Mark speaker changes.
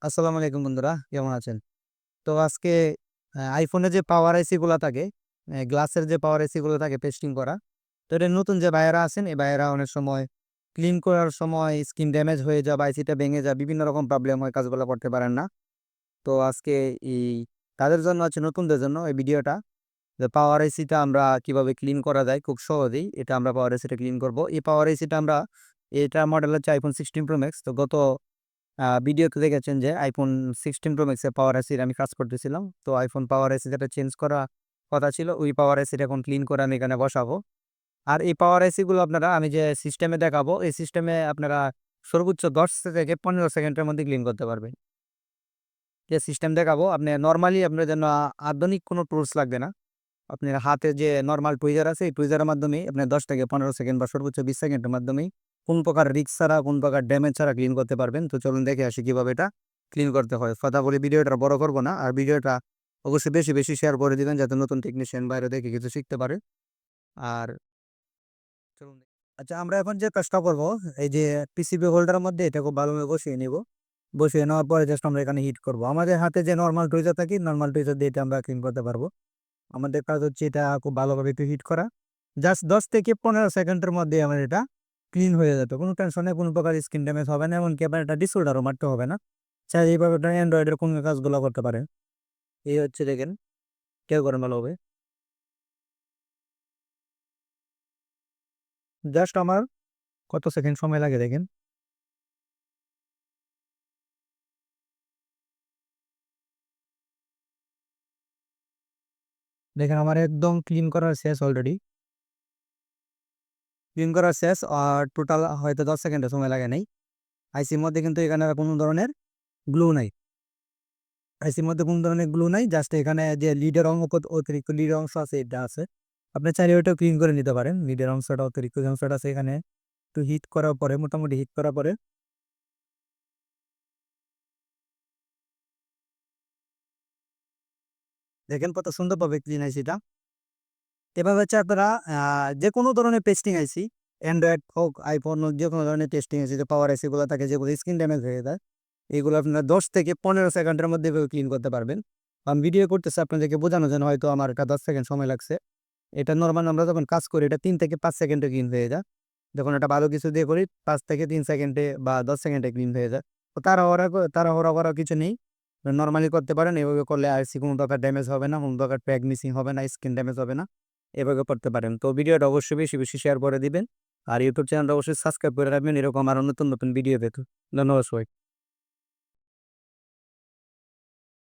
Speaker 1: আসসালামু আলাইকুম বন্ধুরা, কেমন আছেন? তো আজকে আইফোনে যে পাওয়ার আইসি গুলা থাকে, গ্লাসের যে পাওয়ার আইসি গুলো থাকে পেস্টিং করা। তো এটা নতুন যে ভাইয়েরা আছেন, এই ভাইয়েরা অনেক সময় ক্লিন করার সময় স্ক্রিন ড্যামেজ হয়ে যায় বা আইসিটা ভেঙে যায়, বিভিন্ন রকম প্রবলেম হয়, কাজগুলো করতে পারেন না। তো আজকে এই তাদের জন্য আছে, নতুনদের জন্য এই ভিডিওটা, যে পাওয়ার আইসিটা আমরা কিভাবে ক্লিন করা যায় খুব সহজেই। এটা আমরা পাওয়ার আইসিটা ক্লিন করব। এই পাওয়ার আইসিটা আমরা, এটা মডেল হচ্ছে আইফোন 16 প্রো ম্যাক্স। তো গত ভিডিওতে দেখেছেন যে আইফোন 16 প্রো ম্যাক্সের পাওয়ার এসির আমি কাজ করতেছিলাম। তো আইফোন পাওয়ার এসি যেটা চেঞ্জ করা কথা ছিল, ওই পাওয়ার এসিটা এখন ক্লিন করে আমি এখানে বসাবো। আর এই পাওয়ার এসিগুলো আপনারা, আমি যে সিস্টেমে দেখাবো, এই সিস্টেমে আপনারা সর্বোচ্চ 10 থেকে 15 সেকেন্ডের মধ্যে ক্লিন করতে পারবেন। যে সিস্টেম দেখাবো, আপনি নর্মালি আপনার জন্য আধুনিক কোনো টুলস লাগবে না। আপনার হাতে যে নরমাল টুইজার আছে, এই টুইজারের মাধ্যমেই আপনি 10 থেকে 15 সেকেন্ড বা সর্বোচ্চ 20 সেকেন্ডের মাধ্যমেই কোন প্রকার রিস্ক ছাড়া, কোন প্রকার ড্যামেজ ছাড়া ক্লিন করতে পারবেন। তো চলুন দেখে আসি কিভাবে এটা ক্লিন করতে হয়। কথা বলে ভিডিওটা বড় করবো না, আর ভিডিওটা অবশ্যই বেশি বেশি শেয়ার করে দিবেন যাতে নতুন টেকনিশিয়ান বাইরে দেখে কিছু শিখতে পারে। আর চলুন আচ্ছা, আমরা এখন যে কাজটা করবো, এই যে পিসিবি হোল্ডারের মধ্যে এটা খুব ভালোভাবে বসিয়ে নিব। বসিয়ে নেওয়ার পরে জাস্ট আমরা এখানে হিট করবো। আমাদের হাতে যে নর্মাল টুইজার থাকে, নর্মাল টুইজার দিয়ে এটা আমরা ক্লিন করতে পারবো। আমাদের কাজ হচ্ছে এটা খুব ভালোভাবে একটু হিট করা। জাস্ট 10 থেকে 15 সেকেন্ডের মধ্যে আমার এটা ক্লিন হয়ে যেত। কোনো টেনশন নেই, কোনো প্রকার স্ক্রিন ড্যামেজ হবে না, এমনকি আপনার এটা ডিসঅর্ডারও মারতে হবে না। চাই এইভাবে আপনার অ্যান্ড্রয়েডের কোনো কাজগুলো করতে পারেন। এই হচ্ছে দেখেন, কেউ করেন ভালোভাবে। জাস্ট আমার কত সেকেন্ড সময় লাগে দেখেন। দেখেন আমার একদম ক্লিন করার শেষ অলরেডি। ক্লিন করার শেষ, আর টোটাল হয়তো 10 সেকেন্ডের সময় লাগে নাই। আইসির মধ্যে কিন্তু এখানে আর কোনো ধরনের গ্লু নাই। আইসির মধ্যে কোনো ধরনের গ্লু নাই, জাস্ট এখানে যে লিডের অংশ, অতিরিক্ত লিডের অংশ আছে, এটা আছে। আপনি চাইলে ওইটাও ক্লিন করে নিতে পারেন। লিডের অংশটা, অতিরিক্ত যে অংশটা আছে এখানে একটু হিট করার পরে, মোটামুটি হিট করার পরে দেখেন কত সুন্দরভাবে ক্লিন আইসিটা। এভাবে হচ্ছে আপনারা যে কোনো ধরনের পেস্টিং আইসি, অ্যান্ড্রয়েড হোক, আইফোন হোক, যে কোনো ধরনের টেস্টিং আইসি, যে পাওয়ার আইসি গুলো থাকে, যেগুলো স্ক্রিন ড্যামেজ হয়ে যায়, এগুলো আপনারা 10 থেকে 15 সেকেন্ডের মধ্যে ক্লিন করতে পারবেন। আমি ভিডিও করতেছি আপনাদেরকে বোঝানোর জন্য, হয়তো আমার এটা 10 সেকেন্ড সময় লাগছে। এটা নরমাল আমরা যখন কাজ করি, এটা 3 থেকে 5 সেকেন্ডে ক্লিন হয়ে যায়। যখন এটা ভালো কিছু দিয়ে করি, 5 থেকে 3 সেকেন্ডে বা 10 সেকেন্ডে ক্লিন হয়ে যায়। তো তাড়াহুড়া করার কিছু নেই। নরমালি করতে পারেন। এভাবে করলে আইসি কোনো প্রকার ড্যামেজ হবে না, কোনো প্রকার প্যাক মিসিং হবে না, স্ক্রিন ড্যামেজ হবে না। এভাবে করতে পারেন। তো ভিডিওটা অবশ্যই বেশি বেশি শেয়ার করে দিবেন। আর ইউটিউব চ্যানেলটা অবশ্যই সাবস্ক্রাইব করে রাখবেন, এরকম আরো নতুন নতুন ভিডিও পেতে। ধন্যবাদ সবাই।